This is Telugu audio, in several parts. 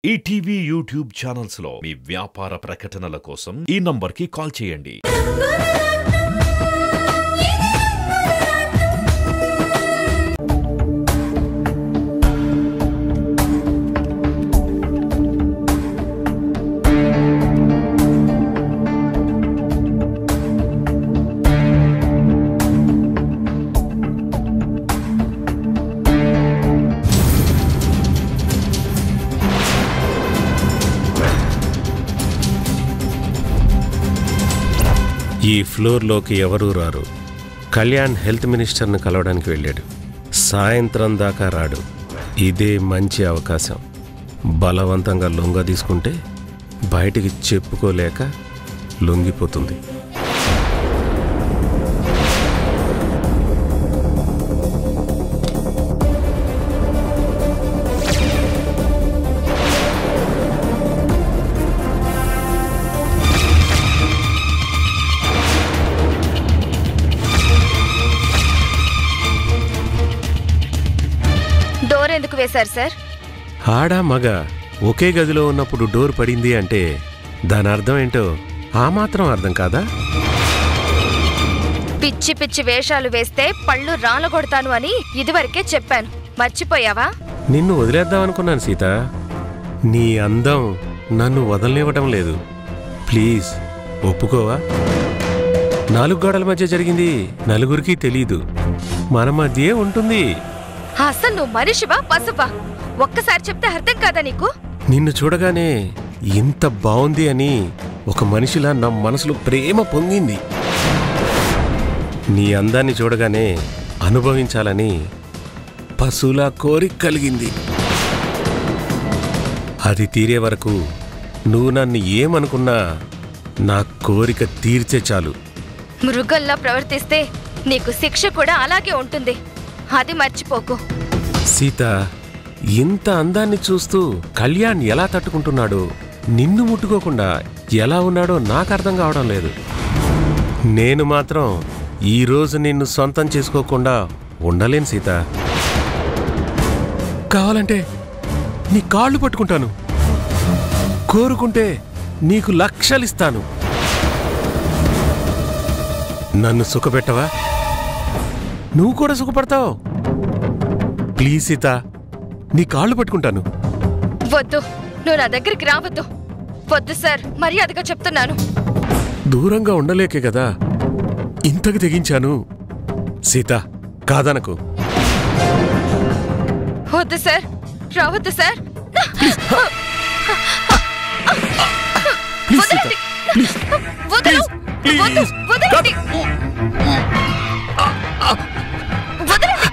ఈటీవీ యూట్యూబ్ ఛానల్స్ లో మీ వ్యాపార ప్రకటనల కోసం ఈ నంబర్కి కాల్ చేయండి. ఈ ఫ్లోర్లోకి ఎవరూ రారు. కళ్యాణ్ హెల్త్ మినిస్టర్ను కలవడానికి వెళ్ళాడు. సాయంత్రం దాకా రాడు. ఇదే మంచి అవకాశం. బలవంతంగా లొంగ తీసుకుంటే బయటికి చెప్పుకోలేక లొంగిపోతుంది. డోర్ ఎందుకు వేశారు సార్? ఆడా మగ ఒకే గదిలో ఉన్నప్పుడు డోర్ పడింది అంటే దాని అర్థం ఏంటో ఆ మాత్రం అర్థం కాదా? పిచ్చి పిచ్చి వేషాలు వేస్తే పళ్ళు రాలగొడతాను అని ఇదివరకే చెప్పాను, మర్చిపోయావా? నిన్ను వదిలేద్దామనుకున్నాను సీత. నీ అందం నన్ను వదలనివ్వటం లేదు. ప్లీజ్ ఒప్పుకోవా? 4 గోడల మధ్య జరిగింది నలుగురికి తెలీదు. మన మధ్యే ఉంటుంది. అసలు నువ్వు మనిషివా పసువా? ఒక్కసారి చెప్తే అర్థం కాదా నీకు? నిన్ను చూడగానే ఇంత బావుంది అని ఒక మనిషిలా నా మనసులో ప్రేమ పొంగింది. నీ అందాన్ని చూడగానే అనుభవించాలని పశువులా కోరిక కలిగింది. అది తీరే వరకు నువ్వు నన్ను ఏమనుకున్నా నా కోరిక తీర్చే చాలు. మృగంలా ప్రవర్తిస్తే నీకు శిక్ష కూడా అలాగే ఉంటుంది, అది మర్చిపోకు. సీత, ఇంత అందాన్ని చూస్తూ కళ్యాణ్ ఎలా తట్టుకుంటున్నాడో, నిన్ను ముట్టుకోకుండా ఎలా ఉన్నాడో నాకు అర్థం కావడం లేదు. నేను మాత్రం ఈరోజు నిన్ను సొంతం చేసుకోకుండా ఉండలేను సీత. కావాలంటే నీ కాళ్ళు పట్టుకుంటాను, కోరుకుంటే నీకు లక్షలిస్తాను. నన్ను సుఖపెట్టవా? నువ్వు కూడా సుఖపడతావు. ప్లీజ్ సీత, నీ కాళ్ళు పట్టుకుంటాను. వద్దు, నువ్వు నా దగ్గరికి రావద్దు. వద్దు సార్, మర్యాదగా చెప్తున్నాను. దూరంగా ఉండలేకే కదా ఇంతకు తెగించాను. సీత, కాదనకు. వద్దు సార్, రావద్దు సార్. ప్లీజ్ సీత, ప్లీజ్, వదలు, వద్దు, వదలండి. వదలండి,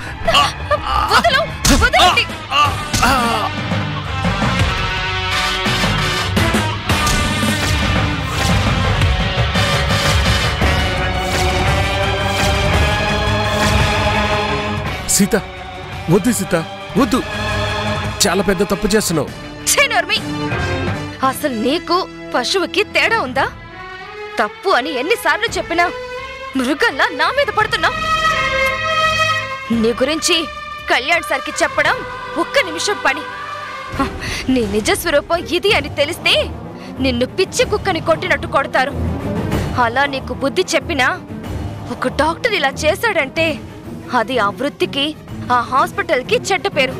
వదలు, వదలండి. సీత, వద్దు సీత, వద్దు. చాలా పెద్ద తప్పు చేస్తున్నావు. అసలు నీకు పశువుకి తేడా ఉందా? తప్పు అని ఎన్నిసార్లు చెప్పినా మృగంలా నా మీద పడుతున్నావు. నీ గురించి కళ్యాణ్ సార్కి చెప్పడం 1 నిమిషం పని. నీ నిజ స్వరూపం ఇది అని తెలిస్తే నిన్ను పిచ్చి కుక్కని కొట్టినట్టు కొడతారు. అలా నీకు బుద్ధి చెప్పినా ఒక డాక్టర్ ఇలా చేశాడంటే అది ఆ వృత్తికి, ఆ హాస్పిటల్కి చెడ్డ పేరు.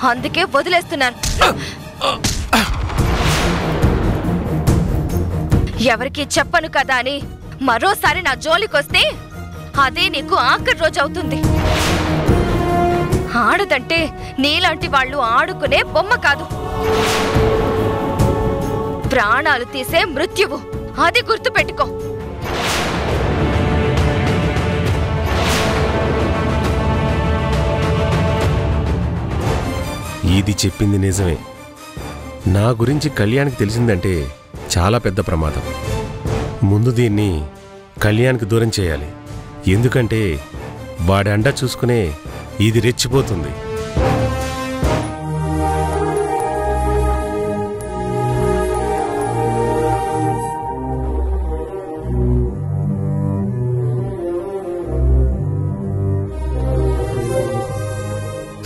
అందుకే వదిలేస్తున్నాను. ఎవరికి చెప్పను కదా అని మరోసారి నా జోలికొస్తే అదే నీకు ఆఖరి రోజు అవుతుంది. ఆడదంటే నీలాంటి వాళ్ళు ఆడుకునే బొమ్మ కాదు, ప్రాణాలు తీసే మృత్యువు. అది గుర్తుపెట్టుకో. ఇది చెప్పింది నిజమే. నా గురించి కళ్యాణ్కి తెలిసిందంటే చాలా పెద్ద ప్రమాదం. ముందు దీన్ని కళ్యాణ్కి దూరం చేయాలి. ఎందుకంటే వాడి అండ చూసుకునే ఇది రెచ్చిపోతుంది.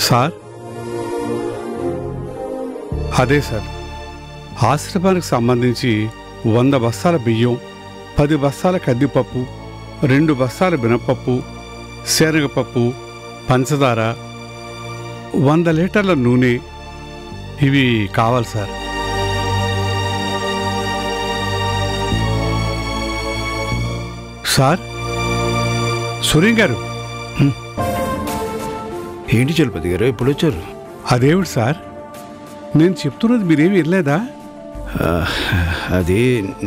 సార్, అదే సార్ ఆశ్రమానికి సంబంధించి 100 బస్తాల బియ్యం, 10 బస్తాల కందిపప్పు, 2 బస్తాల మినపప్పు, శనగపప్పు, పంచదార, 100 లీటర్ల నూనె ఇవి కావాలి సార్. సార్, సురేం గారు. ఏంటి చలపతి గారు ఎప్పుడు వచ్చారు? అదేమిటి సార్, నేను చెప్తున్నది మీరేమి వినలేదా? అది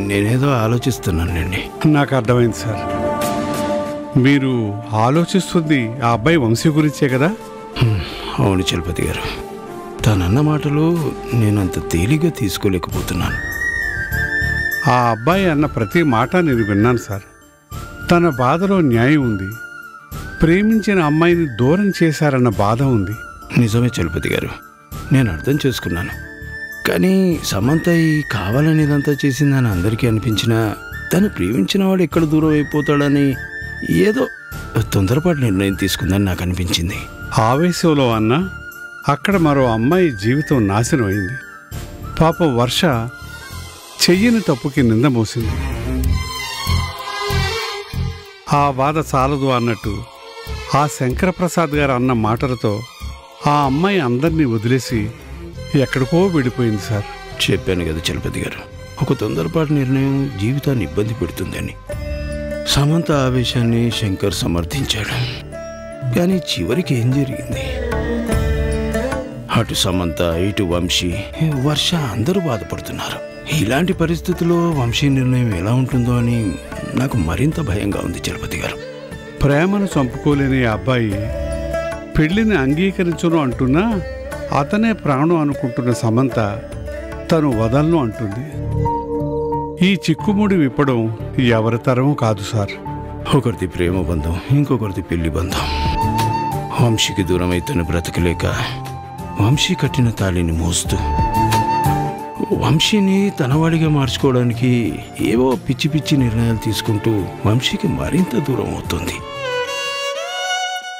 నేనేదో ఆలోచిస్తున్నానండి. నాకు అర్థమైంది సార్. మీరు ఆలోచిస్తుంది ఆ అబ్బాయి వంశీ గురించే కదా? అవును చలపతి గారు, తనన్న మాటలు నేనంత తేలిగ్గా తీసుకోలేకపోతున్నాను. ఆ అబ్బాయి అన్న ప్రతి మాట నేను విన్నాను సార్. తన బాధలో న్యాయం ఉంది. ప్రేమించిన అమ్మాయిని దూరం చేశారన్న బాధ ఉంది. నిజమే చలపతి గారు, నేను అర్థం చేసుకున్నాను. కానీ సమంత కావాలని ఇదంతా చేసిందని అందరికీ అనిపించినా తను ప్రేమించిన వాడు ఎక్కడ దూరం అయిపోతాడని ఏదో తొందరపాటు నిర్ణయం తీసుకుందని నాకు అనిపించింది. ఆవేశంలో అన్న అక్కడ మరో అమ్మాయి జీవితం నాశనం అయింది. పాపం వర్ష చెయ్యని తప్పుకి నింద మోసింది. ఆ బాధ చాలదు అన్నట్టు ఆ శంకరప్రసాద్ గారు అన్న మాటలతో ఆ అమ్మాయి అందరినీ వదిలేసి ఎక్కడికో వెళ్ళిపోయింది సార్. చెప్పాను కదా చలపతి గారు, ఒక తొందరపాటు నిర్ణయం జీవితాన్ని ఇబ్బంది పెడుతుందని. సమంత ఆవేశాన్ని శంకర్ సమర్థించాడు. కానీ చివరికి ఏం జరిగింది? అటు సమంత, ఇటు వంశీ, వర్ష అందరూ బాధపడుతున్నారు. ఇలాంటి పరిస్థితుల్లో వంశీ నిర్ణయం ఎలా ఉంటుందో అని నాకు మరింత భయంగా ఉంది చలపతి గారు. ప్రేమను చంపుకోలేని ఆ అబ్బాయి పెళ్లిని అంగీకరించును అంటున్నా అతనే ప్రాణం అనుకుంటున్న సమంత తను వదలను అంటుంది. ఈ చిక్కుముడి విప్పడం ఎవరి తరమూ కాదు సార్. ఒకరిది ప్రేమ బంధం, ఇంకొకరిది పెళ్లి బంధం. వంశీకి దూరమై తను బ్రతకలేక వంశీ కట్టిన తాళిని మోస్తూ వంశీని తనవాడిగా మార్చుకోవడానికి ఏవో పిచ్చి పిచ్చి నిర్ణయాలు తీసుకుంటూ వంశీకి మరింత దూరం అవుతుంది.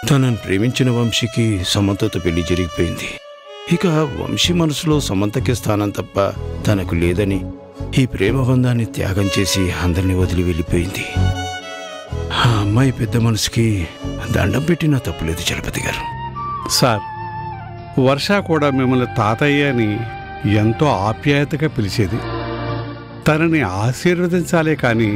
తనను ప్రేమించిన వంశీకి సమంతతో పెళ్లి జరిగిపోయింది. ఇక వంశీ మనసులో సమంతకి స్థానం తప్ప తనకు లేదని ఈ ప్రేమ బంధాన్ని త్యాగం చేసి అందరినీ వదిలి వెళ్ళిపోయింది. ఆ అమ్మాయి పెద్ద మనసుకి దండం పెట్టినా తప్పులేదు చలపతి గారు. సార్, వర్ష కూడా మిమ్మల్ని తాతయ్య అని ఎంతో ఆప్యాయతగా పిలిచేది. తనని ఆశీర్వదించాలే కానీ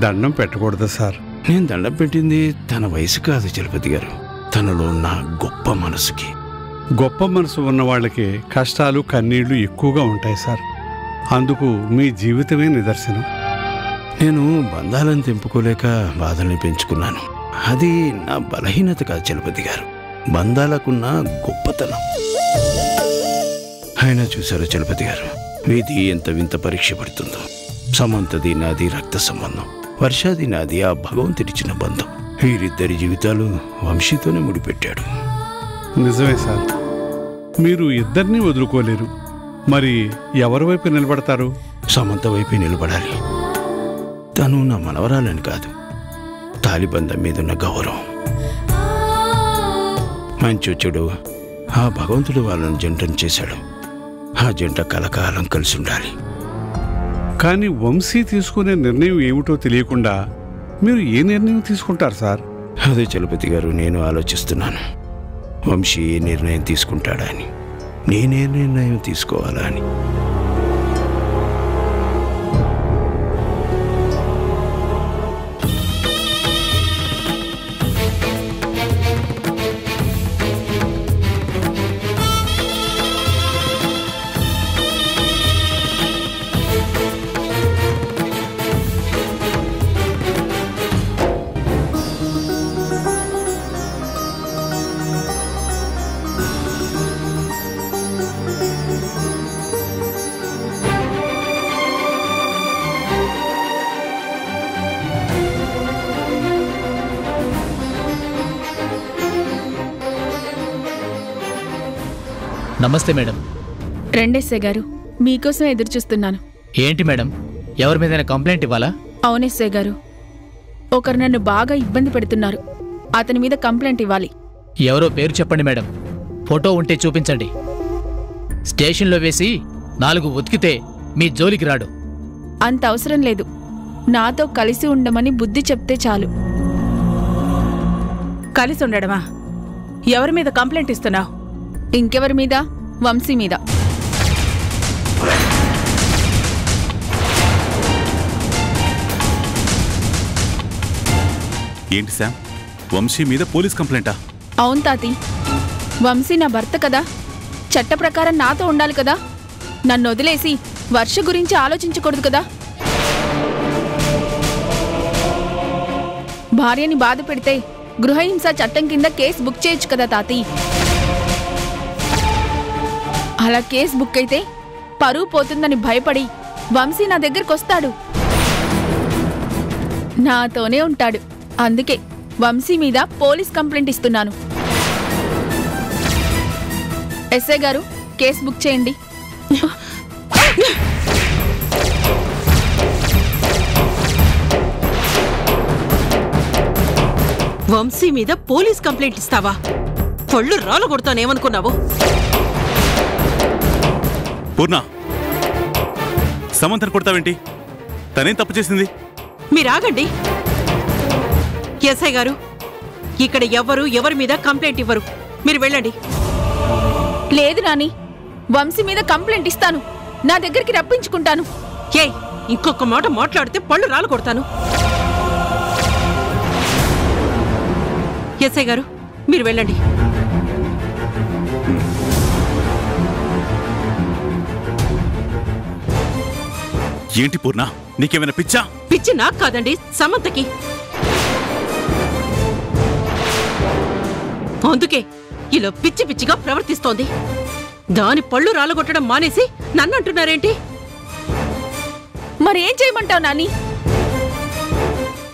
దండం పెట్టకూడదు సార్. నేను దండం పెట్టింది తన వయసు కాదు చలపతి గారు, తనలో ఉన్న గొప్ప మనసుకి. గొప్ప మనసు ఉన్న వాళ్ళకి కష్టాలు కన్నీళ్లు ఎక్కువగా ఉంటాయి సార్. అందుకు మీ జీవితమే నిదర్శనం. నేను బంధాలను తెంపుకోలేక బాధల్ని పెంచుకున్నాను. అది నా బలహీనత కాదు చలపతి గారు, బంధాలకున్న గొప్పతనం. అయినా చూశారు చలపతి గారు, వీధి ఎంత వింత పరీక్ష పడుతుందో. సమంతది నాది రక్త సంబంధం, వర్షాది నాది ఆ భగవంతుడిచ్చిన బంధం. వీరిద్దరి జీవితాలు వంశీతోనే ముడిపెట్టాడు. నిజమే సార్, మీరు ఇద్దరినీ వదులుకోలేరు. మరి ఎవరి వైపు నిలబడతారు? సమంత వైపే నిలబడాలి. తను నా మనవరాలని కాదు, తాలిబంధం మీదున్న గౌరవం. మంచి చెడు ఆ భగవంతుడు వాళ్ళను జంటను చేశాడు. ఆ జంట కలకాలం కలిసి ఉండాలి. కానీ వంశీ తీసుకునే నిర్ణయం ఏమిటో తెలియకుండా మీరు ఏ నిర్ణయం తీసుకుంటారు సార్? అదే చలపతి గారు నేను ఆలోచిస్తున్నాను. వంశీ ఏ నిర్ణయం తీసుకుంటాడా అని, నేనే నిర్ణయం తీసుకోవాలా అని. నమస్తే మేడం. రెండేసే గారు, మీకోసం ఎదురు చూస్తున్నాను. ఏంటి మేడం, ఎవరి మీద కంప్లైంట్ ఇవ్వాలా? అవునేసే గారు, ఒకరు నన్ను బాగా ఇబ్బంది పెడుతున్నారు. అతని మీద కంప్లైంట్ ఇవ్వాలి. ఎవరో పేరు చెప్పండి మేడం, ఫోటో ఉంటే చూపించండి. స్టేషన్లో వేసి 4 ఉతికితే మీ జోలికి రాడు. అంత అవసరం లేదు. నాతో కలిసి ఉండమని బుద్ధి చెప్తే చాలు. కలిసి ఉండడమా? ఎవరి మీద కంప్లైంట్ ఇస్తున్నావు? ఇంకెవరి మీద? వంశీ మీద. ఏంటి శామ్, వంశీ మీద పోలీస్ కంప్లైంటా? అవును తాతి. వంశీ నా భర్త కదా, చట్ట ప్రకారం నాతో ఉండాలి కదా. నన్ను వదిలేసి వర్ష గురించి ఆలోచించకూడదు కదా. భార్యని బాధ పెడితే గృహహింస చట్టం కింద కేసు బుక్ చేయొచ్చు కదా తాతి. అలా కేసు బుక్ అయితే పరువు పోతుందని భయపడి వంశీ నా దగ్గరకు వస్తాడు, నాతోనే ఉంటాడు. అందుకే వంశీ మీద పోలీస్ కంప్లైంట్ ఇస్తున్నాను. ఎస్ఐ గారు, కేసు బుక్ చేయండి. వంశీ మీద పోలీస్ కంప్లైంట్ ఇస్తావా? పళ్ళు రాళ్ళు కొడతానేమనుకున్నావు? పూర్ణ, సమంతను కొడతావేంటి? తనేం తప్పు చేసింది? మీరాగండి. ఎస్ఐ గారు, ఇక్కడ ఎవరి మీద కంప్లైంట్ ఇవ్వరు. మీరు వెళ్ళండి. లేదు నాని, వంశీ మీద కంప్లైంట్ ఇస్తాను. నా దగ్గరికి రప్పించుకుంటాను. ఏయ్, ఇంకొక మాట మాట్లాడితే పళ్ళు రాళ్ళు కొడతాను. ఎస్ఐ గారు, మీరు వెళ్ళండి. ఏంటి పూర్ణ, నీకేమైనా పిచ్చా? పిచ్చి నాకు కాదండి, సమంతకి. అందుకే ఇలా పిచ్చి పిచ్చిగా ప్రవర్తిస్తోంది. దాని పళ్ళు రాలగొట్టడం మానేసి నన్నంటున్నారేంటి? మరేం చేయమంటావు నాని?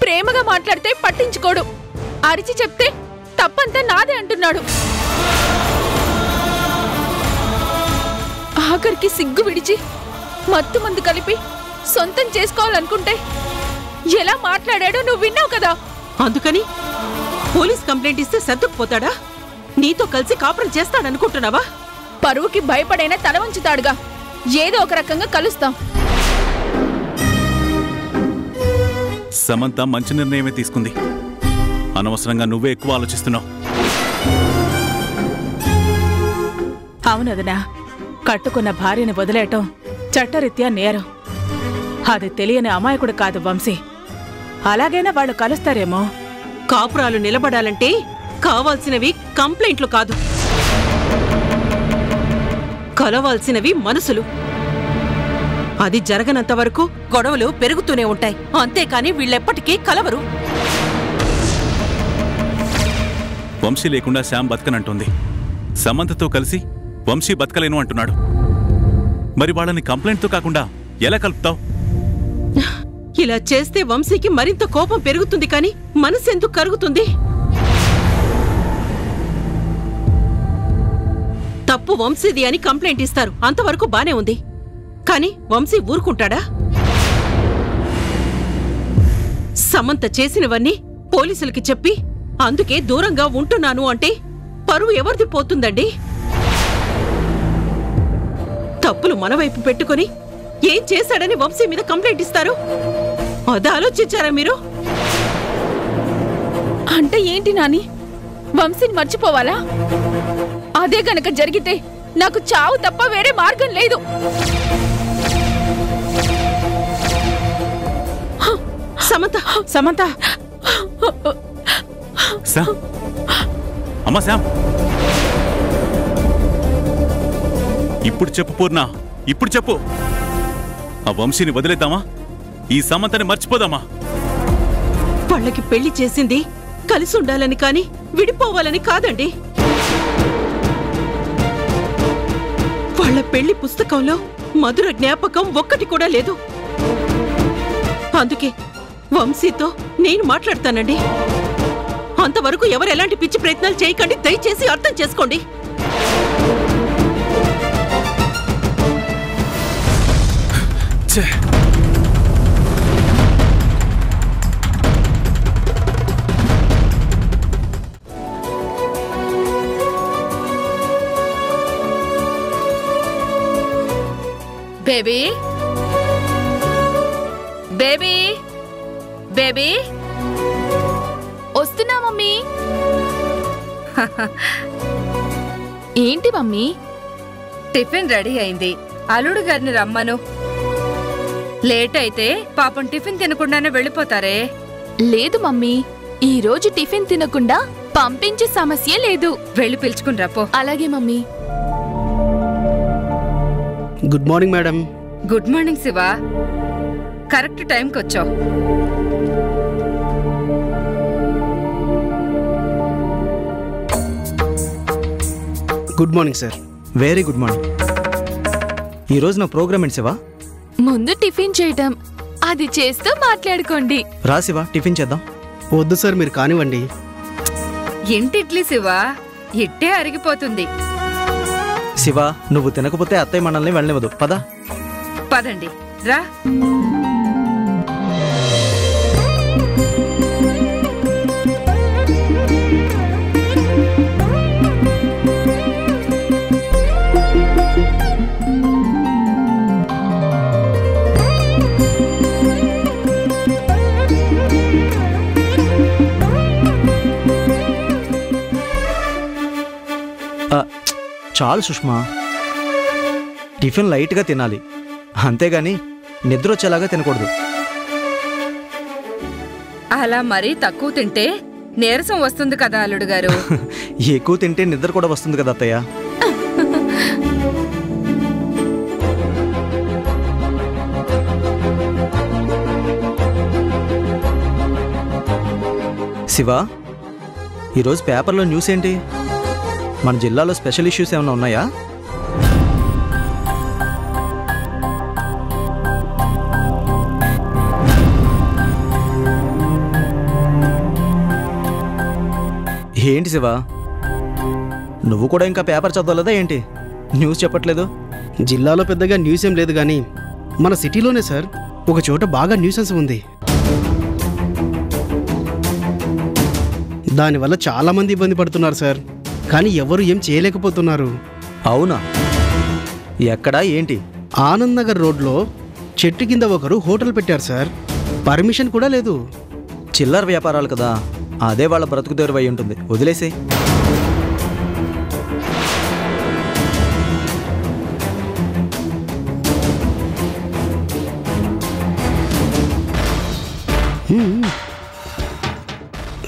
ప్రేమగా మాట్లాడితే పట్టించుకోడు, అరిచి చెప్తే తప్పంతా నాదే అంటున్నాడు. ఆఖరికి సిగ్గు విడిచి మత్తు మందు కలిపి సొంతం చేసుకోవాలనుకుంటే ఎలా మాట్లాడాడో నువ్వు విన్నావు కదా. అందుకని పోలీస్ కంప్లైంట్ ఇస్తే సర్దుకుపోతాడా? నీతో కలిసి కాపురం చేస్తాడనుకుంటున్నావా? పరువుకి భయపడైనా తల వంచుతాడుగా. ఏదో ఒక రకంగా కలుస్తాం. సమంత మంచి నిర్ణయమే తీసుకుంది. అనవసరంగా నువ్వే ఎక్కువ ఆలోచిస్తున్నావు. అవునదనా, కట్టుకున్న భార్యని వదిలేయటం చట్టరీత్యా నేరం. అది తెలియని అమాయకుడు కాదు వంశీ. అలాగైనా వాళ్ళు కలుస్తారేమో. కాపురాలు నిలబడాలంటే కావాల్సినవి కంప్లైంట్లు కాదు, కలవాల్సినవి మనసులు. అది జరగనంత వరకు గొడవలు పెరుగుతూనే ఉంటాయి. అంతేకాని వీళ్ళెప్పటికీ కలవరు. వంశీ లేకుండా శ్యామ్ బతకనంటుంది. సమంతతో కలిసి వంశీ బతకలేను అంటున్నాడు. మరి వాళ్ళని కంప్లైంట్తో కాకుండా ఎలా కలుపుతావు? ఇలా చేస్తే వంశీకి మరింత కోపం పెరుగుతుంది, కానీ మనసెందుకు కరుగుతుంది? తప్పు వంశీది అని కంప్లైంట్ ఇస్తారు, అంతవరకు బానే ఉంది. కానీ వంశీ ఊరుకుంటాడా? సమంత చేసినవన్నీ పోలీసులకి చెప్పి అందుకే దూరంగా ఉంటున్నాను అంటే పరువు ఎవరిది పోతుందండి? తప్పులు మనవైపు పెట్టుకుని ఏం చేశాడని వంశీ మీద కంప్లైంట్ ఇస్తారు? అది ఆలోచించారా మీరు? అంటే ఏంటి నాని, వంశీని మర్చిపోవాలా? అదే గనక జరిగితే నాకు చావు తప్ప వేరే మార్గం లేదు. సమంత, సమంత, అమ్మా శ్యామ్, ఇప్పుడు చెప్పు పూర్ణ, ఇప్పుడు చెప్పు. ఆ వంశీని వదిలేద్దామా? ఈ సమంతని మర్చిపోదామా? వాళ్ళకి పెళ్లి చేసింది కలిసి ఉండాలని కాని విడిపోవాలని కాదండి. వాళ్ళ పెళ్లి పుస్తకంలో మధుర జ్ఞాపకం ఒక్కటి కూడా లేదు. అందుకే వంశీతో నేను మాట్లాడతానండి. అంతవరకు ఎవరు ఎలాంటి పిచ్చి ప్రయత్నాలు చేయకండి, దయచేసి అర్థం చేసుకోండి. బేబీ, బేబీ బేబీ వస్తున్నా మమ్మీ. ఏంటి మమ్మీ? టిఫిన్ రెడీ అయింది, అల్లుడు గారిని రమ్మను. లేట్ అయితే పాపం టిఫిన్ తినకుండానే వెళ్ళిపోతారే. లేదు మమ్మీ, ఈ రోజు టిఫిన్ తినకుండా పంపించే సమస్య లేదు. వెళ్ళి పిలుచుకుని రాపో. అలాగే mummy. Good morning madam. Good morning Shiva, correct టైంకి వచ్చావు. Good morning sir. Very good morning. ఈరోజు నా ప్రోగ్రామ్ ఏంటి శివా? ముందు టిఫిన్ చేయటం, అది చేస్తూ మాట్లాడుకోండి. రా శివా, టిఫిన్ చేద్దాం. వద్దు సార్, మీరు కానివ్వండి. ఇంటిడ్లీ శివ, ఇట్టే అరిగిపోతుంది. శివా, నువ్వు తినకపోతే అత్తయ్య మనల్ని వెళ్ళనివ్వదు. పద. పదండి రా. చాలు సుష్మా, టిఫిన్ లైట్గా తినాలి, అంతేగాని నిద్ర వచ్చేలాగా తినకూడదు. అలా మరీ తక్కువ తింటే నీరసం వస్తుంది కదా అల్లుడు గారు. ఎక్కువ తింటే నిద్ర కూడా వస్తుంది కదా అత్తయ్య. శివ, ఈరోజు పేపర్లో న్యూస్ ఏంటి? మన జిల్లాలో స్పెషల్ ఇష్యూస్ ఏమైనా ఉన్నాయా? ఏంటి శివ, నువ్వు కూడా ఇంకా పేపర్ చదవలేదా ఏంటి? న్యూస్ చెప్పట్లేదు. జిల్లాలో పెద్దగా న్యూస్ ఏం లేదు కానీ మన సిటీలోనే సార్ ఒక చోట బాగా న్యూసెన్స్ ఉంది. దానివల్ల చాలామంది ఇబ్బంది పడుతున్నారు సార్, కానీ ఎవరు ఏం చేయలేకపోతున్నారు. అవునా? ఎక్కడా ఏంటి? ఆనంద్ నగర్ రోడ్లో చెట్టు కింద ఒకరు హోటల్ పెట్టారు సార్, పర్మిషన్ కూడా లేదు. చిల్లర వ్యాపారాలు కదా, అదే వాళ్ళ బ్రతుకు తెరువు అయి ఉంటుంది, వదిలేసే.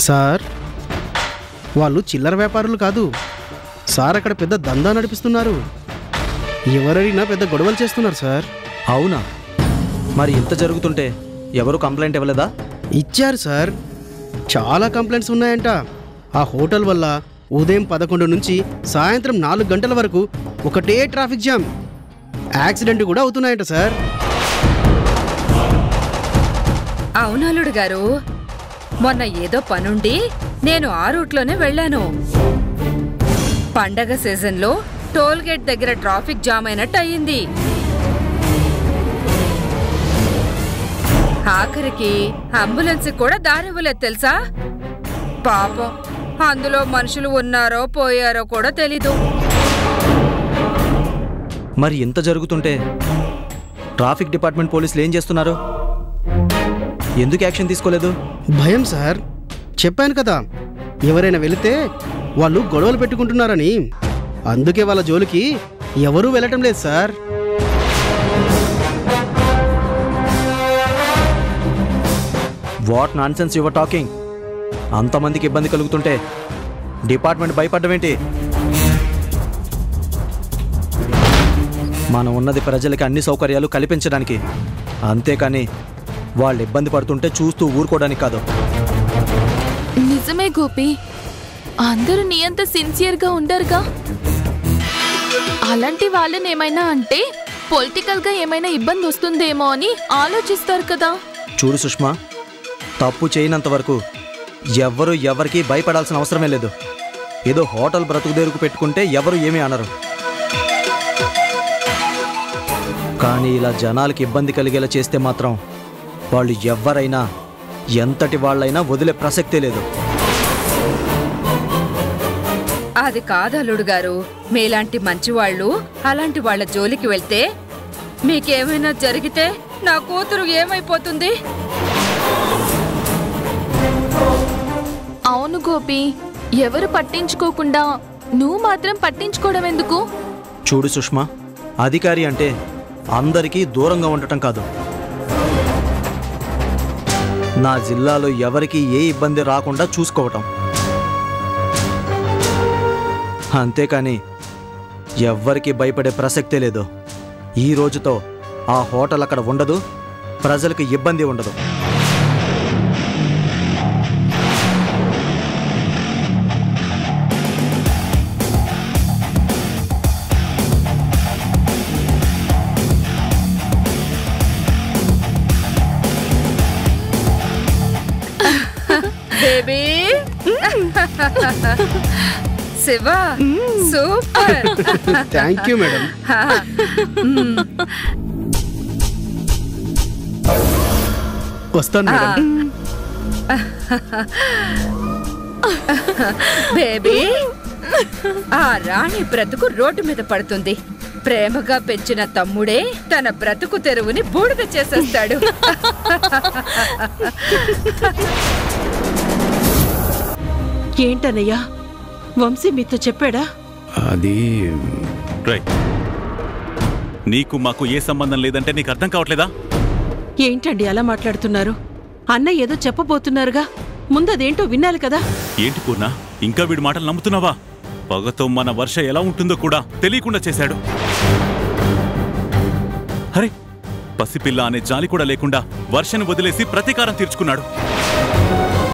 సార్, వాళ్ళు చిల్లర వ్యాపారులు కాదు సార్, అక్కడ పెద్ద దందా నడిపిస్తున్నారు. ఎవరైనా పెద్ద గొడవలు చేస్తున్నారు సార్. అవునా? మరి ఇంత జరుగుతుంటే ఎవరు కంప్లైంట్ ఇవ్వలేదా? ఇచ్చారు సార్, చాలా కంప్లైంట్స్ ఉన్నాయంట. ఆ హోటల్ వల్ల ఉదయం 11 నుంచి సాయంత్రం 4 గంటల వరకు ఒకటే ట్రాఫిక్ జామ్, యాక్సిడెంట్ కూడా అవుతున్నాయంట సార్. అవునల్లుడు గారు, మొన్న ఏదో పనుండి నేను ఆ రూట్లోనే వెళ్ళాను. పండగ సీజన్లో టోల్ గేట్ దగ్గర ట్రాఫిక్ జామ్ అయినట్టు అయ్యింది. ఆఖరికి అంబులెన్స్ కూడా దారివ్వలేదు తెలుసా. పాపం, అందులో మనుషులు ఉన్నారో పోయారో కూడా తెలీదు. మరి ఇంత జరుగుతుంటే ట్రాఫిక్ డిపార్ట్మెంట్ పోలీసులు ఏం చేస్తున్నారు? ఎందుకు యాక్షన్ తీసుకోలేదు? భయం సార్, చెప్పాను కదా, ఎవరైనా వెళితే వాళ్ళు గొడవలు పెట్టుకుంటున్నారని. అందుకే వాళ్ళ జోలికి ఎవరూ వెళ్ళటం లేదు sir. What nonsense your talking? అంతమందికి ఇబ్బంది కలుగుతుంటే డిపార్ట్మెంట్ భయపడ్డమేంటి? మనం ఉన్నది ప్రజలకి అన్ని సౌకర్యాలు కల్పించడానికి, అంతేకాని వాళ్ళు ఇబ్బంది పడుతుంటే చూస్తూ ఊరుకోవడానికి కాదు. నిజమే గోపి, అందరూ నీ అంత సిన్సియర్గా ఉండరుగా. అలాంటి వాళ్ళని ఏమైనా అంటే పొలిటికల్గా ఏమైనా ఇబ్బంది వస్తుందేమో అని ఆలోచిస్తారు కదా. చూడు సుష్మా, తప్పు చేయనంత వరకు ఎవ్వరూ ఎవరికి భయపడాల్సిన అవసరమే లేదు. ఏదో హోటల్ బ్రతుకుదేరుకు పెట్టుకుంటే ఎవరు ఏమీ అనరు, కానీ ఇలా జనాలకి ఇబ్బంది కలిగేలా చేస్తే మాత్రం వాళ్ళు ఎవరైనా ఎంతటి వాళ్ళైనా వదిలే ప్రసక్తే లేదు. అది కాదు అల్లుడు గారు, మీలాంటి మంచివాళ్ళు అలాంటి వాళ్ళ జోలికి వెళ్తే మీకేమైనా జరిగితే నా కూతురు ఏమైపోతుంది? అవును గోపి, ఎవరు పట్టించుకోకుండా నువ్వు మాత్రం పట్టించుకోవడం ఎందుకు? చూడు సుష్మా, అధికారి అంటే అందరికీ దూరంగా ఉండటం కాదు. నా జిల్లాలో ఎవరికి ఏ ఇబ్బంది రాకుండా చూసుకోవటం. అంతేకాని ఎవ్వరికి భయపడే ప్రసక్తే లేదు. ఈ రోజుతో ఆ హోటల్ అక్కడ ఉండదు, ప్రజలకు ఇబ్బంది ఉండదు. Baby Shiva, super. Thank you madam. వస్తాను మేడం. బేబీ, ఆ రాణి బ్రతుకు రోడ్డు మీద పడుతుంది. ప్రేమగా పెంచిన తమ్ముడే తన బ్రతుకు తెరువుని బూడిద చేసేస్తాడు. ఏంటన్నయ్యా, వంశీ మీతో చెప్పాడా? అది నీకు మాకు ఏ సంబంధం లేదంటే నీకు అర్థం కావట్లేదా? ఏంటండి అలా మాట్లాడుతున్నారు? అన్న ఏదో చెప్పబోతున్నారుగా, ముందదేంటో వినాలి కదా. ఏంటి పూర్ణ, ఇంకా వీడి మాటలు నమ్ముతున్నావా? పగతో మన వర్ష ఎలా ఉంటుందో కూడా తెలియకుండా చేశాడు. అరే, పసిపిల్ల అనే జాలి కూడా లేకుండా వర్షను వదిలేసి ప్రతీకారం తీర్చుకున్నాడు.